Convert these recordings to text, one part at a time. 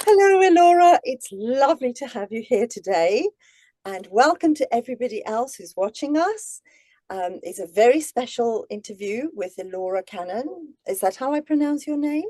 Hello, Elora. It's lovely to have you here today. And welcome to everybody else who's watching us. It's a very special interview with Elora Canne. Is that how I pronounce your name?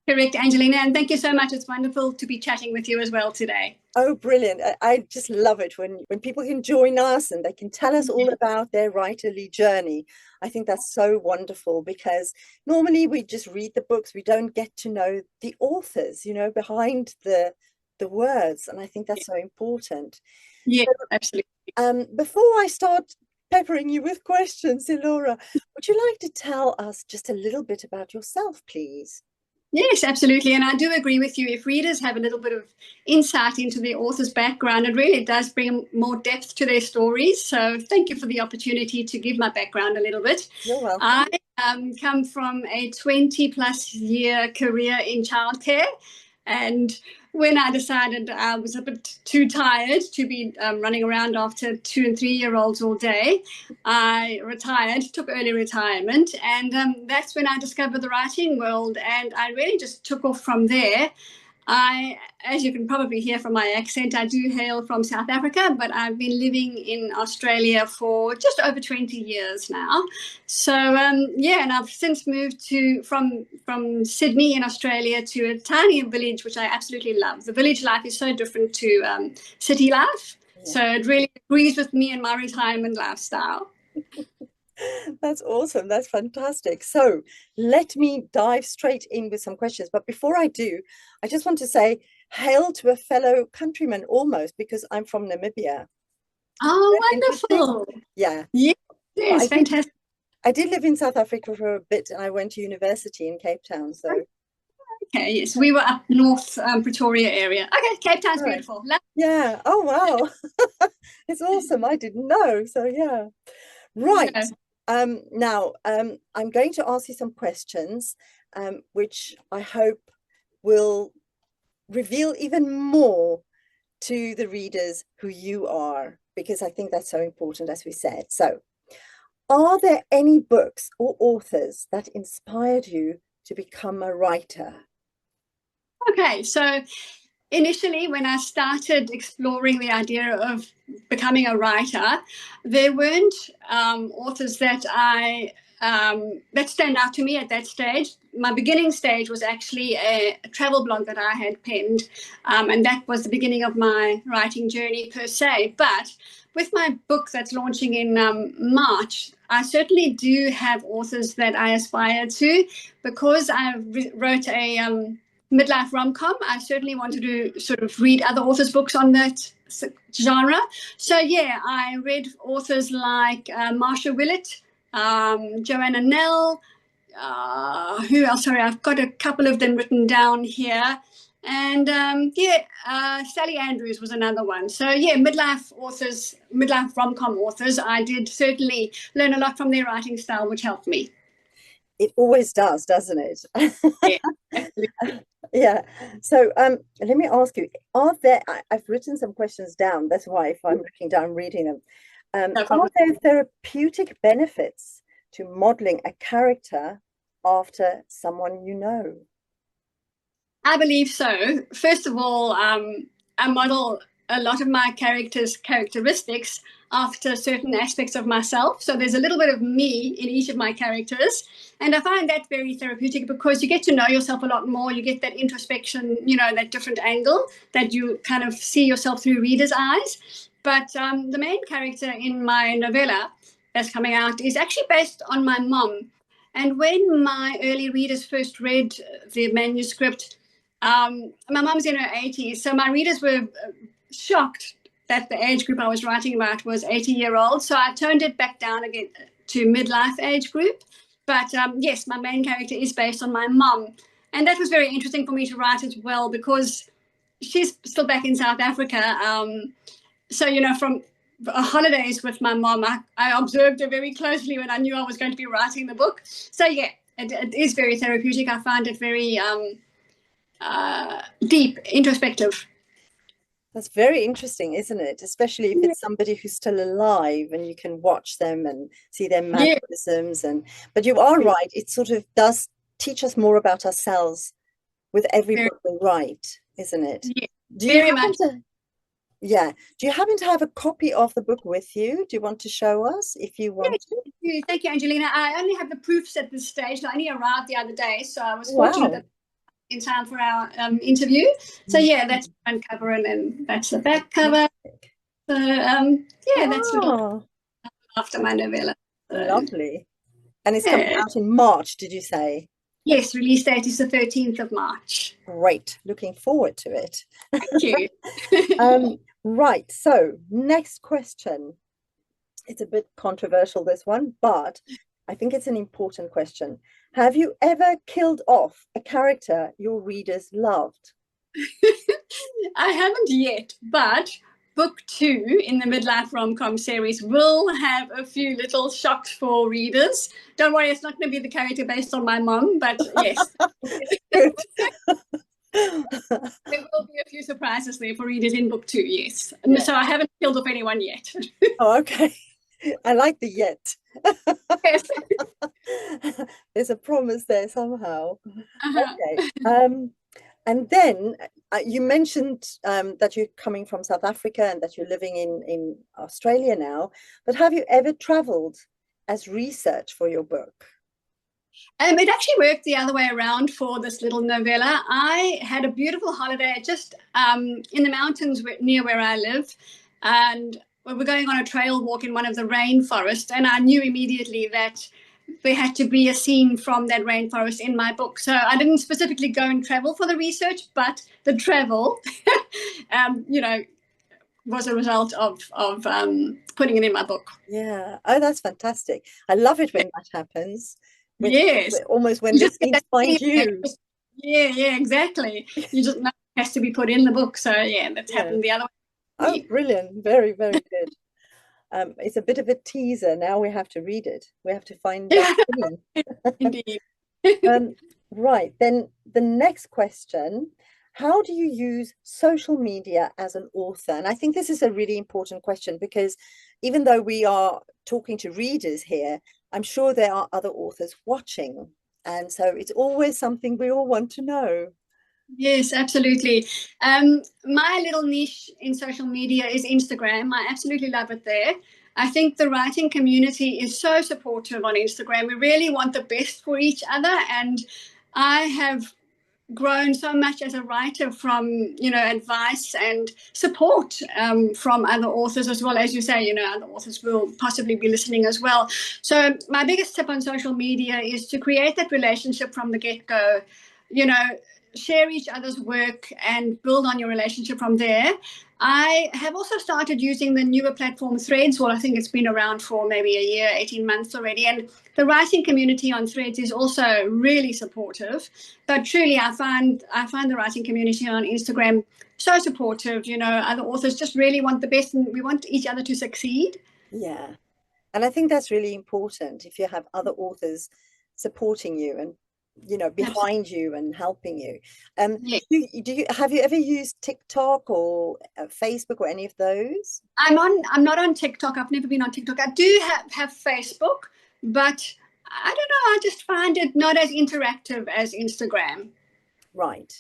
Correct, Angelina, and thank you so much. It's wonderful to be chatting with you as well today. Oh, brilliant. I just love it when people can join us and they can tell us all about their writerly journey. I think that's so wonderful because normally we just read the books. We don't get to know the authors, behind the words. And I think that's so important. Yeah, So, absolutely. before I start peppering you with questions, Elora, would you like to tell us just a little bit about yourself, please? Yes, absolutely. And I do agree with you. If readers have a little bit of insight into the author's background, it really does bring more depth to their stories. So thank you for the opportunity to give my background a little bit. You're welcome. I come from a 20 plus year career in childcare. And when I decided I was a bit too tired to be running around after 2 and 3 year olds all day, I retired, took early retirement, and that's when I discovered the writing world, and I really just took off from there. As you can probably hear from my accent, I do hail from South Africa, but I've been living in Australia for just over 20 years now. So yeah, and I've since moved to from Sydney in Australia to a tiny village, which I absolutely love. The village life is so different to city life, so it really agrees with me and my retirement lifestyle. That's awesome. That's fantastic. So let me dive straight in with some questions. But before I do, I just want to say hail to a fellow countryman almost because I'm from Namibia. Oh, That's interesting. wonderful. Yeah. Yes, But yes, fantastic. I did live in South Africa for a bit and I went to university in Cape Town. So Okay, yes, we were up north, Pretoria area. Okay, Cape Town's right. beautiful. Yeah. Oh wow. It's awesome. I didn't know. So yeah. Right. Yeah. Now, I'm going to ask you some questions, which I hope will reveal even more to the readers who you are, because I think that's so important, as we said. So, are there any books or authors that inspired you to become a writer? Okay, so initially, when I started exploring the idea of becoming a writer, there weren't authors that stand out to me at that stage. My beginning stage was actually a travel blog that I had penned, and that was the beginning of my writing journey per se. But with my book that's launching in March, I certainly do have authors that I aspire to because I wrote a midlife rom-com. I certainly wanted to sort of read other authors' books on that genre. So yeah, I read authors like Marsha Willett, Joanna Nell. Who else? Sorry, I've got a couple of them written down here. And yeah, Sally Andrews was another one. So yeah, midlife authors, midlife rom-com authors. I did certainly learn a lot from their writing style, which helped me. It always does, doesn't it? Yeah, absolutely. Yeah. So let me ask you, I've written some questions down. That's why if I'm looking down reading them, No are problem. there therapeutic benefits to modeling a character after someone you know? I believe so. First of all, I model a lot of my characters' characteristics after certain aspects of myself. So there's a little bit of me in each of my characters. And I find that very therapeutic because you get to know yourself a lot more. You get that introspection, that different angle that you kind of see yourself through readers' eyes. But the main character in my novella that's coming out is actually based on my mom. And when my early readers first read the manuscript, my mom's in her 80s, so my readers were shocked that the age group I was writing about was 80-year-old. So I toned it back down again to midlife age group. But yes, my main character is based on my mom. And that was very interesting for me to write as well because she's still back in South Africa. So, from holidays with my mom, I observed her very closely when I knew I was going to be writing the book. So, yeah, it is very therapeutic. I find it very deep, introspective. That's very interesting, isn't it? Especially if it's somebody who's still alive and you can watch them and see their Yeah, mannerisms. But you are right, it sort of does teach us more about ourselves with every very, book we write, isn't it? Yeah, Do you very happen much. to, yeah, do you happen to have a copy of the book with you? Do you want to show us if you Yeah, want to? thank you, Angelina. I only have the proofs at this stage. I only arrived the other day, so I was fortunate Wow. that in time for our interview. So yeah, that's the front cover, and then that's the back cover. So yeah, that's little Oh, after my novella. So lovely. And it's coming yeah. out in March, did you say? Yes, release date is the 13th of March. Great. Looking forward to it. Thank you. Right. So next question. It's a bit controversial, this one, but I think it's an important question. Have you ever killed off a character your readers loved? I haven't yet, but book 2 in the midlife rom-com series will have a few little shocks for readers. Don't worry, it's not going to be the character based on my mom, but yes, Good. there will be a few surprises there for readers in book 2, yes. Yeah. So I haven't killed off anyone yet. Oh, okay. I like the yet. Yes. There's a promise there somehow. Uh-huh. Okay. And then you mentioned that you're coming from South Africa and that you're living in Australia now, but have you ever traveled as research for your book? It actually worked the other way around for this little novella. I had a beautiful holiday just in the mountains near where I live, and we were going on a trail walk in one of the rainforests, and I knew immediately that there had to be a scene from that rainforest in my book. So I didn't specifically go and travel for the research, but the travel, you know, was a result of putting it in my book. Yeah. Oh, that's fantastic. I love it when that happens. With Yes. almost when You the just get scenes that find feeling. you. Yeah, exactly. You just know it has to be put in the book. So yeah, that's Yeah. happened the other Oh, way. brilliant. Very, very good. It's a bit of a teaser. Now we have to read it. We have to find that Yeah, scene. indeed. Um, right, then the next question, how do you use social media as an author? And I think this is a really important question because even though we are talking to readers here, I'm sure there are other authors watching. And so it's always something we all want to know. Yes, absolutely. My little niche in social media is Instagram. I absolutely love it there. I think the writing community is so supportive on Instagram. We really want the best for each other. And I have grown so much as a writer from advice and support from other authors, as well as you say, other authors will possibly be listening as well. So my biggest tip on social media is to create that relationship from the get-go, share each other's work and build on your relationship from there. I have also started using the newer platform Threads. Well, I think it's been around for maybe a year, 18 months already. And the writing community on Threads is also really supportive. But truly, I find the writing community on Instagram so supportive. Other authors just really want the best, and we want each other to succeed. Yeah. And I think that's really important if you have other authors supporting you and behind you and helping you. Yes. Do you have you ever used TikTok or Facebook or any of those? I'm not on TikTok. I've never been on TikTok. I do have Facebook, but I don't know. I just find it not as interactive as Instagram. Right.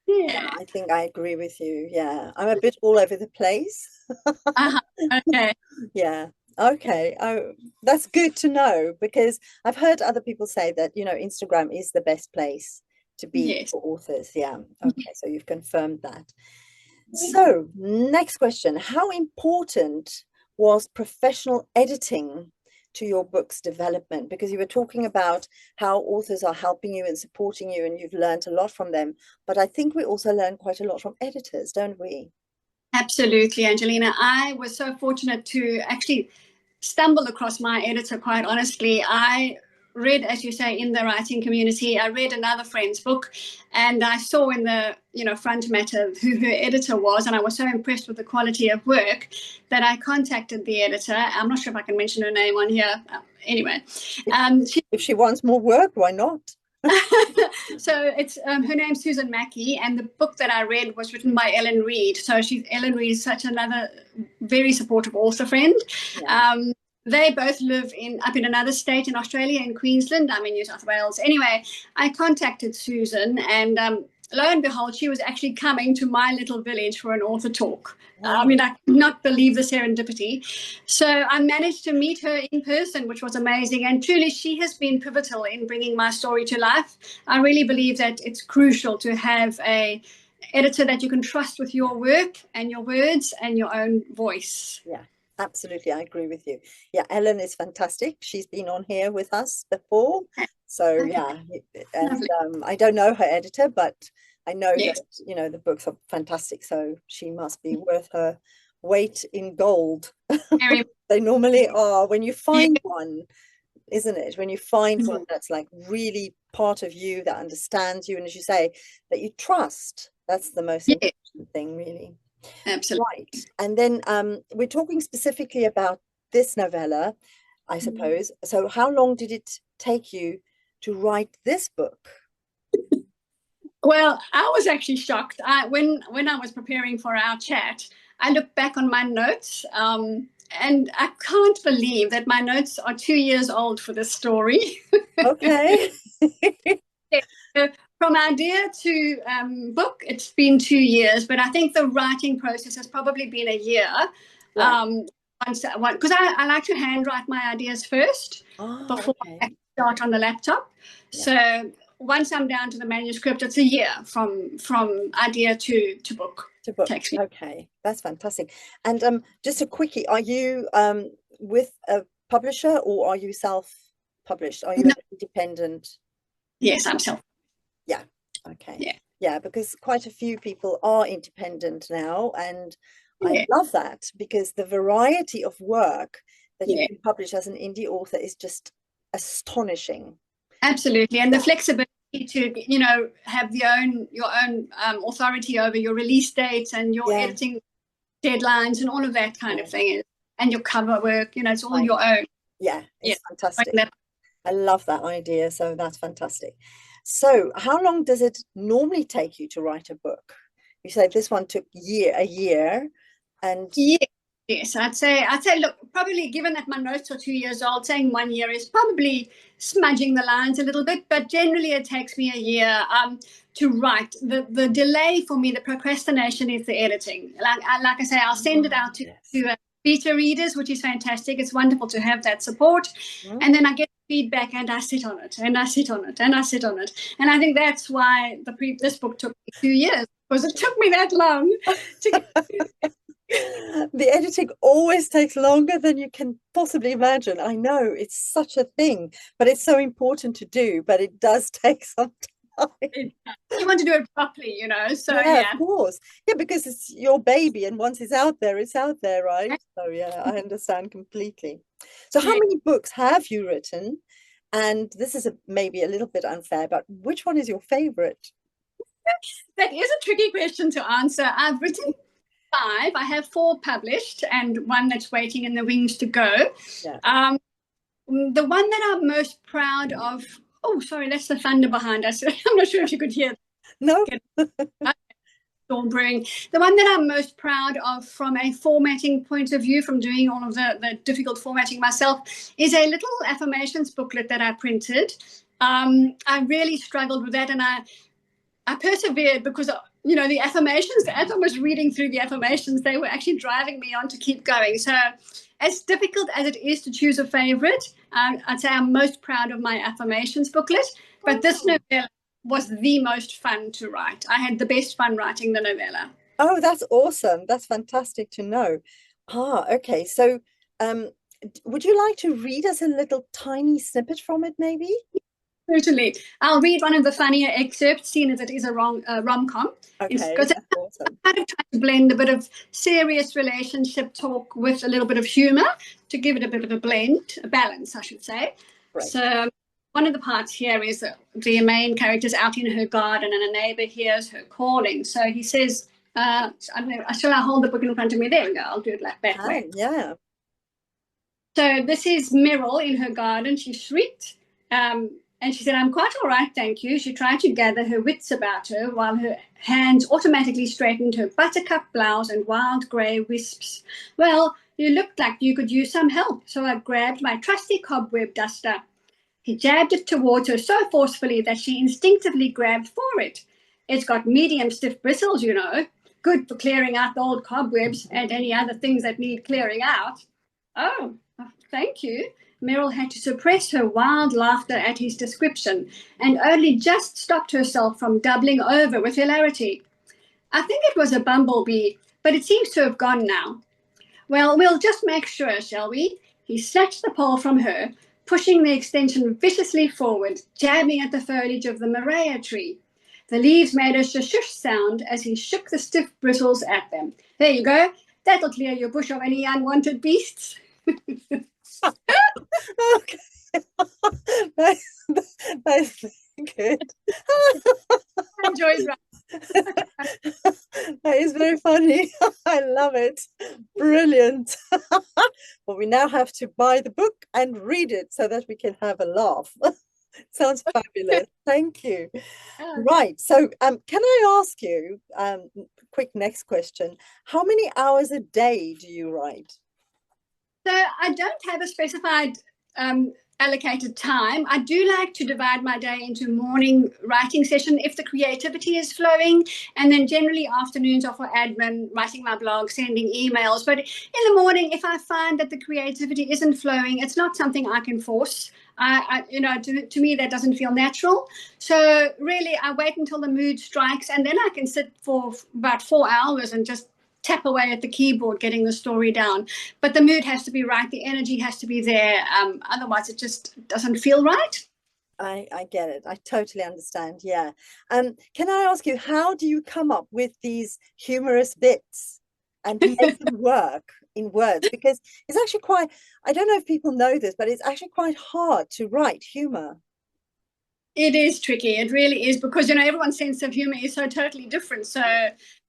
Yeah, Yeah. I think I agree with you. Yeah, I'm a bit all over the place. Uh-huh. Okay. Yeah. Okay. Oh, that's good to know because I've heard other people say that, Instagram is the best place to be Yes. for authors. Yeah. Okay. So you've confirmed that. So, next question. How important was professional editing to your book's development? Because you were talking about how authors are helping you and supporting you, and you've learned a lot from them. But I think we also learn quite a lot from editors, don't we? Absolutely, Angelina. I was so fortunate to actually stumble across my editor, quite honestly. I read, as you say, in the writing community. I read another friend's book, and I saw in the front matter who her editor was, and I was so impressed with the quality of work that I contacted the editor. I'm not sure if I can mention her name on here. Anyway, if she wants more work, why not? So it's her name's Susan Mackey, and the book that I read was written by Ellen Reid. So Ellen Reid is such another very supportive author friend. Yeah. They both live up in another state in Australia, in Queensland. I'm in New South Wales. Anyway, I contacted Susan, and lo and behold, she was actually coming to my little village for an author talk. Wow. I mean, I could not believe the serendipity. So I managed to meet her in person, which was amazing. And truly, she has been pivotal in bringing my story to life. I really believe that it's crucial to have a editor that you can trust with your work and your words and your own voice. Yeah, absolutely. I agree with you. Yeah, Ellen is fantastic. She's been on here with us before. So yeah, and I don't know her editor, but I know Yes. that, you know, the books are fantastic. So she must be worth her weight in gold. Very They normally are when you find one, isn't it? When you find Mhm. one that's like really part of you, that understands you, and as you say, that you trust. That's the most Yeah, important thing, really. absolutely. Right. And then we're talking specifically about this novella, I suppose. So how long did it take you to write this book? Well, I was actually shocked. When I was preparing for our chat, I looked back on my notes, and I can't believe that my notes are 2 years old for this story. Okay. So from idea to book, it's been 2 years, but I think the writing process has probably been a year. Right. Because I like to handwrite my ideas first Oh, before okay. I start on the laptop. Yeah. So once I'm down to the manuscript, it's a year from idea to book. To book. Takes me. Okay. That's fantastic. And just a quickie, are you with a publisher or are you self-published? Are you No, an independent? yes, I'm self. Yeah. Okay. Yeah. Yeah, because quite a few people are independent now, and I Yeah. love that because the variety of work that you Yeah. can publish as an indie author is just astonishing. Absolutely, and the Yeah. flexibility to have your own authority over your release dates and your Yeah. editing deadlines and all of that kind of thing, and your cover work. It's all your own. Yeah, Yeah, it's fantastic. I love that idea. So that's fantastic. So how long does it normally take you to write a book? You said this one took a year, and yeah. Yes, I'd say, look, probably given that my notes are 2 years old, saying 1 year is probably smudging the lines a little bit, but generally it takes me a year to write. The delay for me, the procrastination is the editing. Like I say, I'll send it out to beta readers, which is fantastic. It's wonderful to have that support. And then I get feedback and I sit on it and I sit on it and I sit on it. And I think that's why this book took me 2 years, because it took me that long to get the editing always takes longer than you can possibly imagine. I know it's such a thing, but it's so important to do, but it does take some time. You want to do it properly, so Yeah, of course. Yeah, because it's your baby, and once it's out there, right? So yeah, I understand completely. So how many books have you written? And this is maybe a little bit unfair, but which one is your favorite? That is a tricky question to answer. I've written 5. I have 4 published and one that's waiting in the wings to go. Yeah. The one that I'm most proud of, oh, sorry, that's the thunder behind us. I'm not sure if you could hear. No. Storm brewing. The one that I'm most proud of from a formatting point of view, from doing all of the difficult formatting myself, is a little affirmations booklet that I printed. I really struggled with that, and I persevered because the affirmations, as I was reading through the affirmations, they were actually driving me on to keep going. So as difficult as it is to choose a favorite, I'd say I'm most proud of my affirmations booklet, but this novella was the most fun to write. I had the best fun writing the novella. Oh, that's awesome. That's fantastic to know. Okay. So would you like to read us a little tiny snippet from it, maybe? Certainly. I'll read one of the funnier excerpts, seeing as it is a rom-com. Okay, Because that's awesome. I kind of try to blend a bit of serious relationship talk with a little bit of humor to give it a bit of a balance, I should say. Right. So one of the parts here is that the main character's out in her garden and a neighbor hears her calling. So he says, I don't know, shall I hold the book in front of me? There we go. I'll do it like that way. Yeah. So this is Meryl in her garden. She shrieked. And she said, I'm quite all right, thank you. She tried to gather her wits about her while her hands automatically straightened her buttercup blouse and wild grey wisps. Well, you looked like you could use some help, so I grabbed my trusty cobweb duster. He jabbed it towards her so forcefully that she instinctively grabbed for it. It's got medium stiff bristles, you know, good for clearing out the old cobwebs and any other things that need clearing out. Oh, thank you. Meryl had to suppress her wild laughter at his description and only just stopped herself from doubling over with hilarity. I think it was a bumblebee, but it seems to have gone now. Well, we'll just make sure, shall we? He snatched the pole from her, pushing the extension viciously forward, jabbing at the foliage of the Maria tree. The leaves made a shush sound as he shook the stiff bristles at them. There you go. That'll clear your bush of any unwanted beasts. Okay. That's good. I enjoyed that. That is very funny. I love it. Brilliant. Well, we now have to buy the book and read it so that we can have a laugh. Sounds fabulous. Thank you. Right. So can I ask you, quick next question. How many hours a day do you write? So I don't have a specified allocated time. I do like to divide my day into morning writing session if the creativity is flowing, and then generally afternoons are for admin, writing my blog, sending emails. But in the morning, if I find that the creativity isn't flowing, it's not something I can force. To me, that doesn't feel natural. So really, I wait until the mood strikes, and then I can sit for about 4 hours and just tap away at the keyboard, getting the story down. But the mood has to be right. The energy has to be there. Otherwise, it just doesn't feel right. I get it. I totally understand. Yeah. Can I ask you, how do you come up with these humorous bits and make them work in words? Because it's actually quite, I don't know if people know this, but it's actually quite hard to write humor. It is tricky. It really is, because, everyone's sense of humor is so totally different. So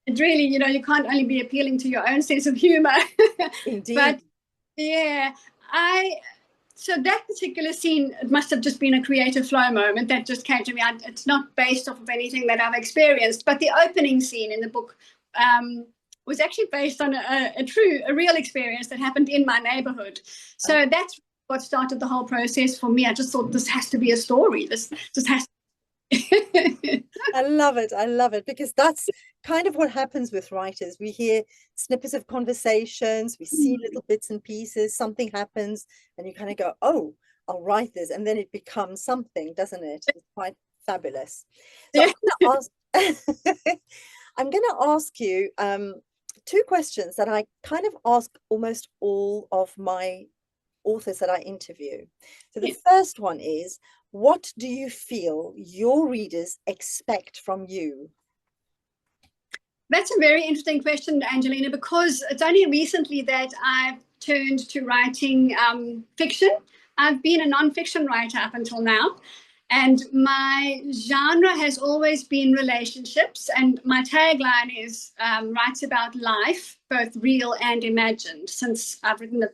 it really, you can't only be appealing to your own sense of humor. Indeed. But yeah, so that particular scene, it must have just been a creative flow moment that just came to me. It's not based off of anything that I've experienced, but the opening scene in the book was actually based on a real experience that happened in my neighborhood. So that's what started the whole process for me. I just thought, this has to be a story. This just has to. I love it. I love it, because that's kind of what happens with writers. We hear snippets of conversations, we see little bits and pieces, something happens, and you kind of go, oh, I'll write this, and then it becomes something, doesn't it? It's quite fabulous. So I'm going to ask you two questions that I kind of ask almost all of my authors that I interview. So the first one is, what do you feel your readers expect from you? That's a very interesting question, Angelina, because it's only recently that I've turned to writing fiction. I've been a non-fiction writer up until now, and my genre has always been relationships, and my tagline is writes about life, both real and imagined, since I've written the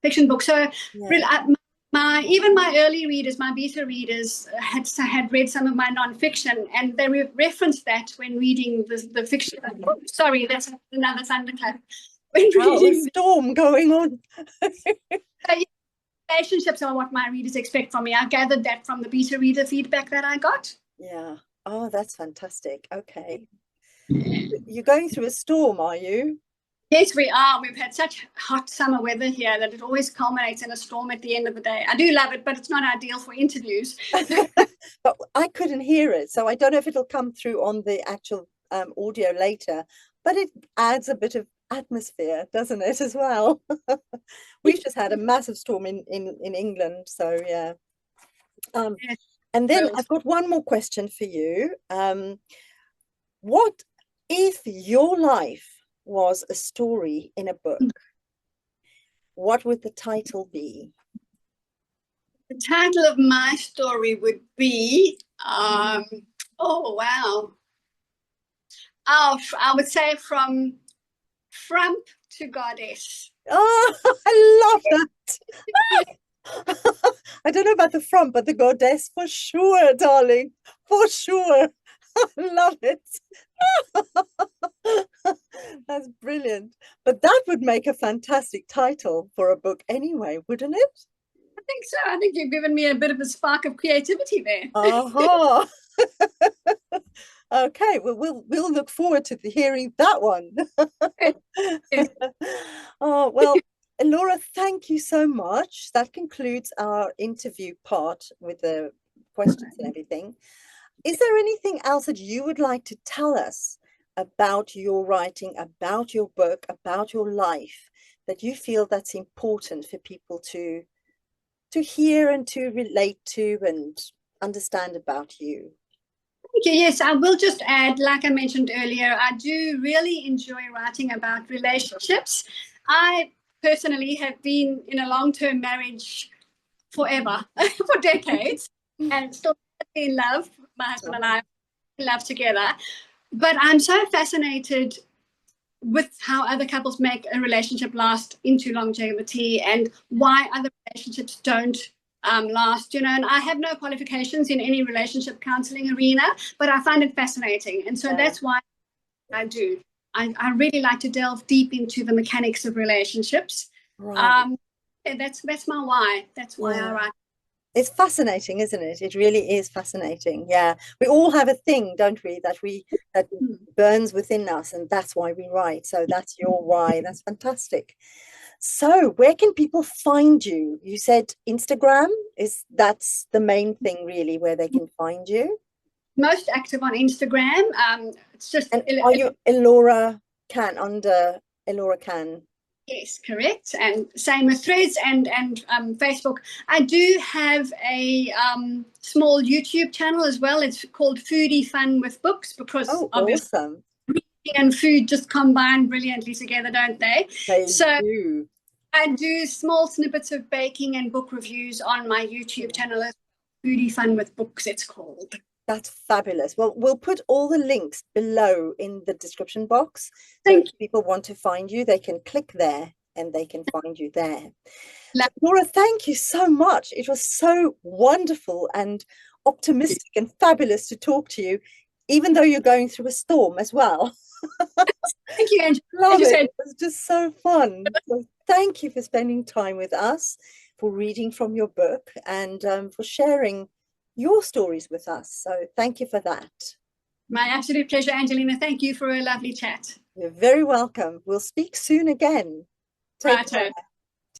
fiction book. So really, even my early readers, my beta readers, had read some of my non-fiction, and they referenced that when reading the fiction. Oh, sorry, that's another thunderclap. When reading, storm going on. Relationships are what my readers expect from me. I gathered that from the beta reader feedback that I got. Yeah. Oh, that's fantastic. Okay. You're going through a storm, are you? Yes, we are. We've had such hot summer weather here that it always culminates in a storm at the end of the day. I do love it, but it's not ideal for interviews. But I couldn't hear it, so I don't know if it'll come through on the actual audio later, but it adds a bit of atmosphere, doesn't it, as well? We've just had a massive storm in England, so yeah. And then I've got one more question for you. What if your life was a story in a book? What would the title be? The title of my story would be, oh, wow. I would say from frump to goddess. Oh, I love that. I don't know about the frump, but the goddess for sure, darling. For sure. I love it. That's brilliant. But that would make a fantastic title for a book anyway, wouldn't it? I think so. I think you've given me a bit of a spark of creativity there. Uh-huh. Okay, well, we'll look forward to hearing that one. Oh, well, Elora, thank you so much. That concludes our interview part with the questions and everything. Is there anything else that you would like to tell us about your writing, about your book, about your life, that you feel that's important for people to hear and to relate to and understand about you? Thank you. Yes, I will just add, like I mentioned earlier, I do really enjoy writing about relationships. I personally have been in a long-term marriage forever, for decades, and still in love. My husband and I in love together. But I'm so fascinated with how other couples make a relationship last into longevity and why other relationships don't last, and I have no qualifications in any relationship counseling arena, but I find it fascinating. And so that's why I do. I really like to delve deep into the mechanics of relationships. Right. That's my why. That's why I write. It's fascinating, isn't it? It really is fascinating. Yeah. We all have a thing, don't we, that burns within us, and that's why we write. So that's your why. That's fantastic. So where can people find you? You said Instagram, that's the main thing really where they can find you? Most active on Instagram. It's just. And are you Elora Canne, under Elora Canne? Yes, correct. And same with Threads and Facebook. I do have a small YouTube channel as well. It's called Foodie Fun with Books, because awesome. Reading and food just combine brilliantly together, don't they? They do. I do small snippets of baking and book reviews on my YouTube channel. Foodie Fun with Books, it's called. That's fabulous. Well, we'll put all the links below in the description box. So if people want to find you, they can click there and they can find you there. So, Laura, thank you so much. It was so wonderful and optimistic and fabulous to talk to you, even though you're going through a storm as well. Thank you, Angelina. Love it. It was just so fun. So thank you for spending time with us, for reading from your book, and for sharing your stories with us. So thank you for that. My absolute pleasure, Angelina. Thank you for a lovely chat. You're very welcome. We'll speak soon again. Take care.